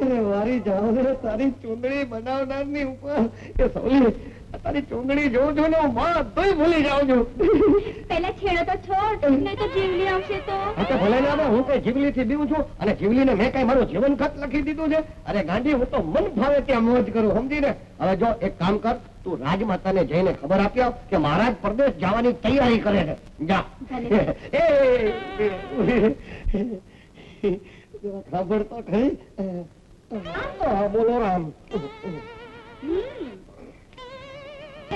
અરે મારી જાવ તારી ચૂંદડી બનાવનારની ઉપર એ સૌલી તારી ચૂંદડી જોઉં છું ને હું બધું ભૂલી જાઉં છું. પેલા છેડો તો છોડ, નહીં તો જીવલી આવશે તો. તો ભલે ને આવે, હું કઈ જીવલી થી બીવું છું અને જીવલીને મેં કઈ મારું જીવન ખત લખી દીધું છે? અરે ગાંડી, હું તો મન ભાવે ત્યાં મોજ કરું, સમજી ને? હવે જો એક કામ કર, તું રાજમાતાને જઈને ખબર આપી આવ કે મહારાજ પરદેશ જવાની તૈયારી કરે છે. જા. ખબર તો ખરી. બોલો રામ.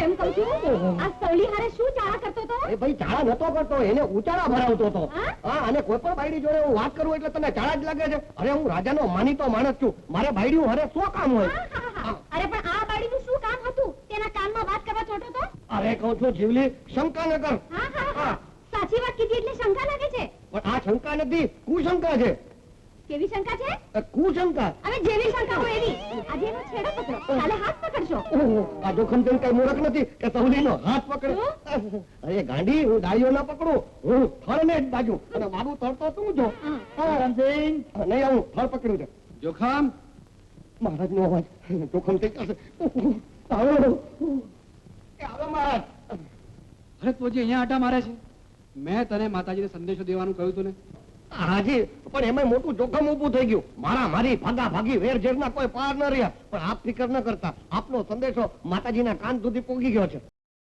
એમ કહું છું, આ સવલી હારે શું ચાળા કરતો તો? એ ભાઈ ચાળા નતો કરતો, એને ઉચાળા ભરાવતો હતો. હા, અને કોઈ પણ બાયડી જોડે હું વાત કરું એટલે તને ચાળા જ લાગે છે? અરે હું રાજાનો માનીતો માણસ છું, મારે બાયડી હારે શું કામ હોય? અરે પણ આ બાયડીનું શું કામ હતું? તેના કાનમાં વાત કરવા ચોટો તો? અરે કહું છું જીવલી, શંકા ન કર. સાચી વાત કીધી એટલે શંકા લાગે છે. પણ આ શંકા નથી, કુશંકા છે. કેવી શંકા છે? કુશંકા. હવે જેવી શંકા હોય એવી. આજે એનો છેડો પકડો, કાલે હાથ પકડશો. આ જોખમ તેમ કઈ મૂર્ખ નથી કે સવલીનો હાથ પકડે. અરે ગાંડી, હું ડાળીઓ ના પકડું, હું થળને જ બાજુ. અને બાબુ તરતો તું જો. રામસિંહ નહીં, આવું થળ પકડ્યું છે. જોખમ. મહારાજ નો અવાજ. જોખમ થઈ જશે. આવો મહારાજ. અરે તું હજી અહીંયા આટા મારે છે? મેં તને માતાજીને સંદેશો દેવાનું કહ્યું હતું ને. હાજી, પણ એમાં મોટું જોખમ ઉભું થઈ ગયું. મારી ભાગા ભાગી વેર ઝેરના કોઈ પાર ન રહ્યા. પણ આપ ફિકર ન કરતા, આપનો સંદેશો માતાજીના કાન સુધી પહોંચી ગયો છે.